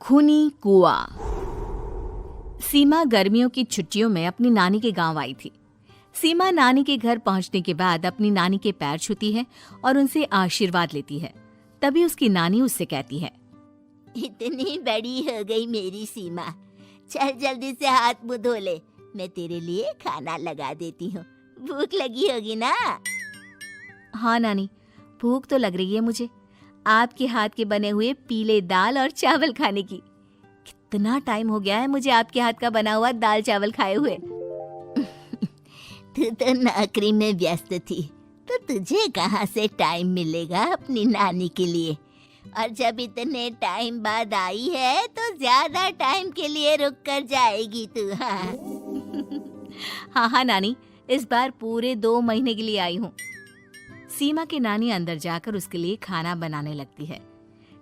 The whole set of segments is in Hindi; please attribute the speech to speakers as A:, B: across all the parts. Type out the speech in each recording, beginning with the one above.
A: खूनी कुआं। सीमा गर्मियों की छुट्टियों में अपनी नानी के गांव आई थी। सीमा नानी के घर पहुंचने के बाद अपनी नानी के पैर छूती है और उनसे आशीर्वाद लेती है। तभी उसकी नानी उससे कहती है,
B: इतनी बड़ी हो गई मेरी सीमा, चल जल्दी से हाथ मुंह धो ले, मैं तेरे लिए खाना लगा देती हूँ। भूख लगी होगी ना?
A: हाँ नानी, भूख तो लग रही है मुझे, आपके हाथ के बने हुए पीले दाल और चावल खाने की। कितना टाइम हो गया है मुझे आपके हाथ का बना हुआ दाल चावल खाए हुए।
B: तू तो नौकरी में व्यस्त थी, तो तुझे कहाँ से टाइम मिलेगा अपनी नानी के लिए? और जब इतने टाइम बाद आई है तो ज्यादा टाइम के लिए रुक कर जाएगी तू।
A: हाँ नानी, इस बार पूरे 2 महीने के लिए आई हूँ। सीमा की नानी अंदर जाकर उसके लिए खाना बनाने लगती है।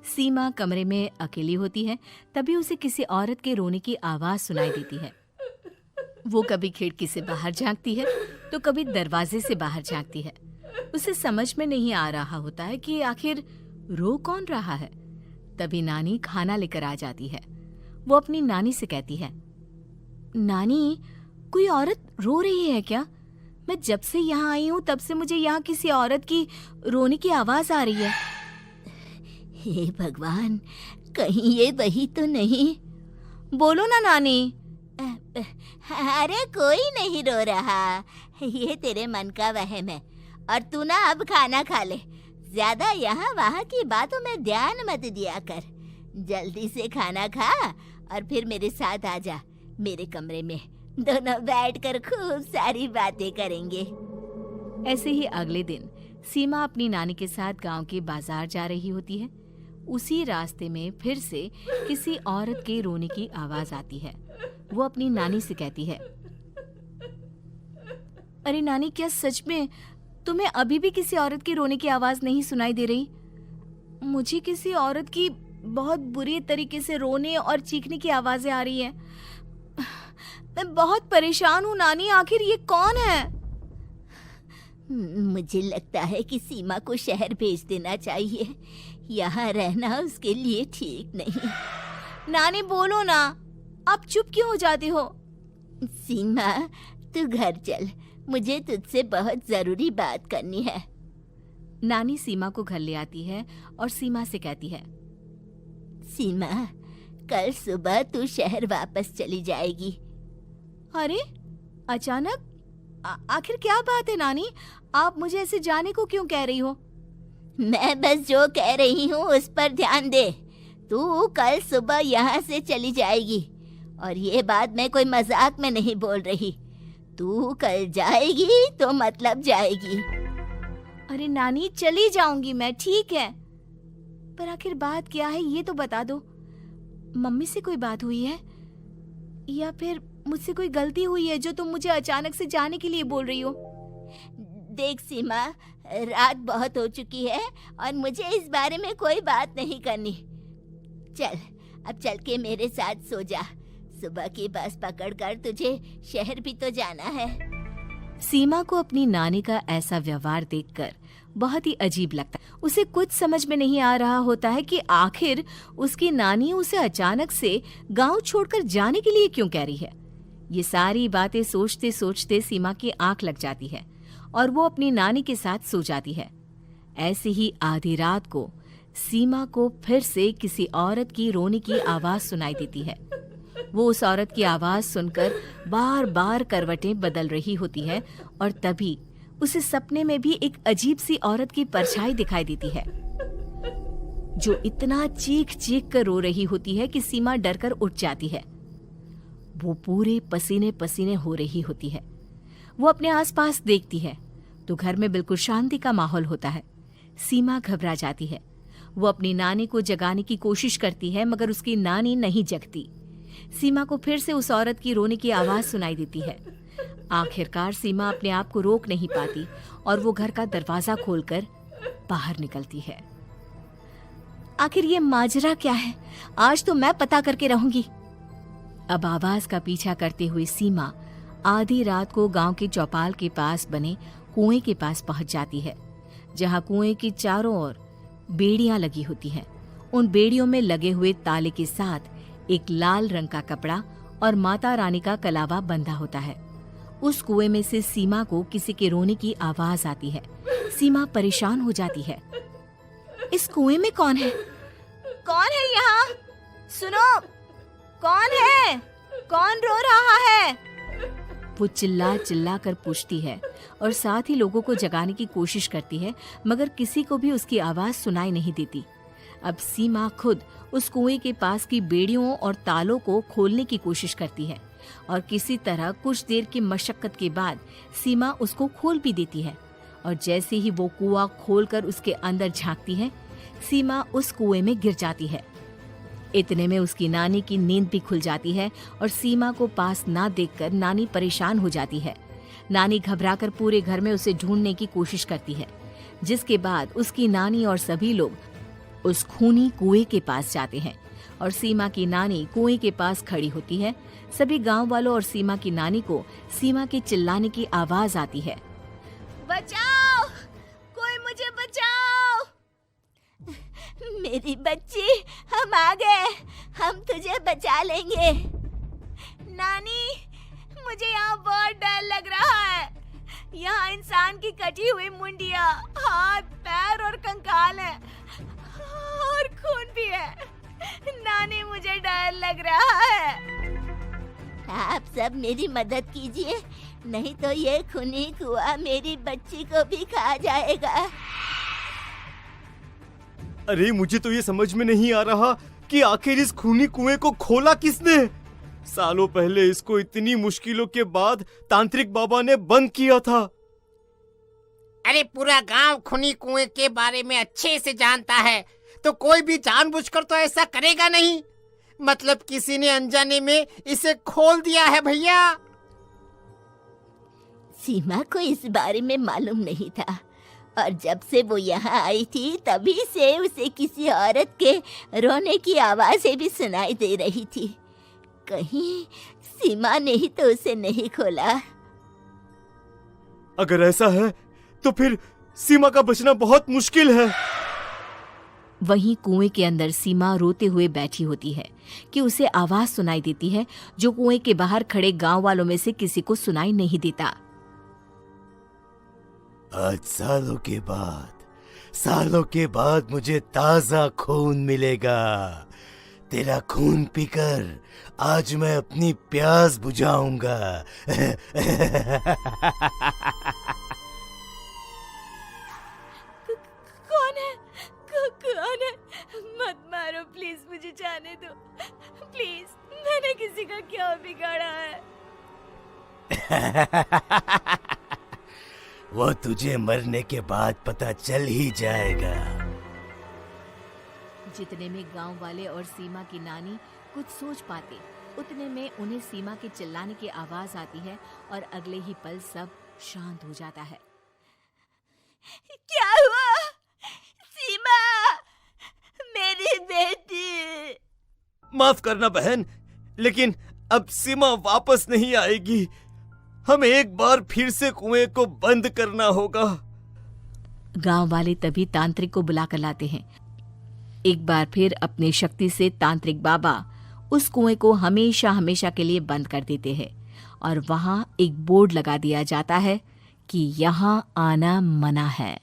A: सीमा कमरे में अकेली होती है, तभी उसे किसी औरत के रोने की आवाज सुनाई देती है। वो कभी खिड़की से बाहर झांकती है तो कभी दरवाजे से बाहर झांकती है। उसे समझ में नहीं आ रहा होता है कि आखिर रो कौन रहा है। तभी नानी खाना लेकर आ जाती है। वो अपनी नानी से कहती है, नानी, कोई औरत रो रही है क्या? मैं जब से यहाँ आई हूँ तब से मुझे यहाँ किसी औरत की रोने की आवाज आ रही है।
B: हे भगवान, कहीं ये वही तो नहीं?
A: बोलो ना नानी।
B: अरे कोई नहीं रो रहा, ये तेरे मन का वहम है। और तू ना अब खाना खा ले, ज्यादा यहाँ वहाँ की बातों में ध्यान मत दिया कर। जल्दी से खाना खा और फिर मेरे साथ आ जा मेरे कमरे में, दोनों बैठकर खूब सारी बातें करेंगे।
A: ऐसे ही अगले दिन सीमा अपनी नानी के साथ गांव के बाजार जा रही होती है। उसी रास्ते में फिर से किसी औरत के रोने की आवाज आती है। वो अपनी नानी से कहती है, अरे नानी, क्या सच में तुम्हें अभी भी किसी औरत की रोने की आवाज नहीं सुनाई दे रही? मुझे किसी औरत की बहुत बुरी तरीके से रोने और चीखने की आवाजें आ रही है। मैं बहुत परेशान हूँ नानी, आखिर ये कौन है?
B: मुझे लगता है कि सीमा को शहर भेज देना चाहिए, यहाँ रहना उसके लिए ठीक नहीं।
A: नानी बोलो ना, आप चुप क्यों हो जाते हो?
B: सीमा, तू घर चल, मुझे तुझसे बहुत जरूरी बात करनी है।
A: नानी सीमा को घर ले आती है और सीमा से कहती है,
B: सीमा, कल सुबह तू शहर वापस चली जाएगी।
A: अरे अचानक? आखिर क्या बात है नानी, आप मुझे ऐसे जाने को क्यों कह रही हो?
B: मैं बस जो कह रही हूँ उस पर ध्यान दे। तू कल सुबह यहाँ से चली जाएगी, और ये बात मैं कोई मजाक में नहीं बोल रही। तू कल जाएगी तो मतलब जाएगी।
A: अरे नानी, चली जाऊंगी मैं, ठीक है, पर आखिर बात क्या है ये तो बता दो। मम्मी से कोई बात हुई है या फिर मुझसे कोई गलती हुई है जो तुम मुझे अचानक से जाने के लिए बोल रही हो?
B: देख सीमा, रात बहुत हो चुकी है और मुझे इस बारे में कोई बात नहीं करनी। चल, अब चल के मेरे साथ सो जा। सुबह की बस पकड़कर तुझे शहर भी तो जाना है।
A: सीमा को अपनी नानी का ऐसा व्यवहार देखकर बहुत ही अजीब लगता है। उसे कुछ समझ में नहीं आ रहा होता है कि आखिर उसकी नानी उसे अचानक से गांव छोड़कर जाने के लिए क्यों कह रही है। ये सारी बातें सोचते सोचते सीमा की आंख लग जाती है और वो अपनी नानी के साथ सो जाती है। ऐसे ही आधी रात को सीमा को फिर से किसी औरत की रोने की आवाज सुनाई देती है। वो उस औरत की आवाज सुनकर बार बार करवटें बदल रही होती है और तभी उसे सपने में भी एक अजीब सी औरत की परछाई दिखाई देती है, जो इतना चीख चीख कर रो रही होती है कि सीमा डरकर उठ जाती है। वो पूरे पसीने पसीने हो रही होती है। वो अपने आसपास देखती है तो घर में बिल्कुल शांति का माहौल होता है। सीमा घबरा जाती है। वो अपनी नानी को जगाने की कोशिश करती है, मगर उसकी नानी नहीं जगती। सीमा को फिर से उस औरत की रोने की आवाज सुनाई देती है। आखिरकार सीमा अपने आप को रोक नहीं पाती और वो घर का दरवाजा खोलकर बाहर निकलती है। आखिर ये माजरा क्या है? आज तो मैं पता करके रहूंगी। अब आवाज का पीछा करते हुए सीमा आधी रात को गांव के चौपाल के पास बने कुएं के पास पहुंच जाती है, जहां कुएं की चारों ओर बेड़ियां लगी होती हैं उन बेड़ियों में लगे हुए ताले के साथ एक लाल रंग का कपड़ा और माता रानी का कलावा बंधा होता है। उस कुएं में से सीमा को किसी के रोने की आवाज आती है। सीमा परेशान हो जाती है। इस कुएं में कौन है? कौन है यहाँ? सुनो, कौन है? कौन रो रहा है? वो चिल्ला चिल्ला कर पूछती है और साथ ही लोगों को जगाने की कोशिश करती है, मगर किसी को भी उसकी आवाज सुनाई नहीं देती। अब सीमा खुद उस कुएं के पास की बेड़ियों और तालों को खोलने की कोशिश करती है और किसी तरह कुछ देर की मशक्कत के बाद सीमा उसको खोल भी देती है। और जैसे ही वो कुआं खोलकर उसके अंदर झांकती है, सीमा उस कुएं में गिर जाती है। इतने में उसकी नानी की नींद भी खुल जाती है और सीमा को पास ना देखकर नानी परेशान हो जाती है। नानी घबराकर पूरे घर में उसे ढूंढने की कोशिश करती है, जिसके बाद उसकी नानी और सभी लोग उस खूनी कुएं के पास जाते हैं और सीमा की नानी कुएं के पास खड़ी होती है। सभी गांव वालों और सीमा की नानी को सीमा के चिल्लाने की आवाज आती है। बचाओ, कोई मुझे बचाओ।
B: मेरी बच्ची, हम आ गए, हम तुझे बचा लेंगे।
A: नानी, मुझे यहाँ बहुत डर लग रहा है। यहाँ इंसान की कटी हुई मुंडिया, हाथ, पैर और कंकाल है और खून भी है। नानी, मुझे डर लग रहा है।
B: आप सब मेरी मदद कीजिए, नहीं तो ये खूनी कुआं मेरी बच्ची को भी खा जाएगा।
C: अरे मुझे तो ये समझ में नहीं आ रहा कि आखिर इस खूनी कुएं को खोला किसने। सालों पहले इसको इतनी मुश्किलों के बाद तांत्रिक बाबा ने बंद किया था।
D: अरे पूरा गांव खूनी कुएं के बारे में अच्छे से जानता है, तो कोई भी जानबूझकर तो ऐसा करेगा नहीं। मतलब किसी ने अनजाने में इसे खोल दिया है भैया।
B: सीमा को इस बारे में मालूम नहीं था और जब से वो यहाँ आई थी तभी से उसे किसी औरत के रोने की आवाजें भी सुनाई दे रही थी। कहीं सीमा ने ही तो उसे नहीं खोला।
C: अगर ऐसा है तो फिर सीमा का बचना बहुत मुश्किल है।
A: वहीं कुएं के अंदर सीमा रोते हुए बैठी होती है कि उसे आवाज सुनाई देती है जो कुएं के बाहर खड़े गांव वालों में से किसी को सुनाई नहीं देता।
C: आज सालों के बाद मुझे ताजा खून मिलेगा। तेरा खून पीकर आज मैं अपनी प्यास बुझाऊंगा।
A: कौन है? मत मारो प्लीज, मुझे जाने दो प्लीज। मैंने किसी का क्या बिगाड़ा है?
C: वो तुझे मरने के बाद पता चल ही जाएगा।
A: जितने में गांव वाले और सीमा की नानी कुछ सोच पाते, उतने में उन्हें सीमा के चिल्लाने की आवाज आती है और अगले ही पल सब शांत हो जाता है।
B: क्या हुआ? सीमा, मेरी बेटी।
C: माफ करना बहन, लेकिन अब सीमा वापस नहीं आएगी। हमें एक बार फिर से कुएं को बंद करना होगा।
A: गांव वाले तभी तांत्रिक को बुला कर लाते हैं। एक बार फिर अपनी शक्ति से तांत्रिक बाबा उस कुएं को हमेशा हमेशा के लिए बंद कर देते हैं और वहां एक बोर्ड लगा दिया जाता है कि यहाँ आना मना है।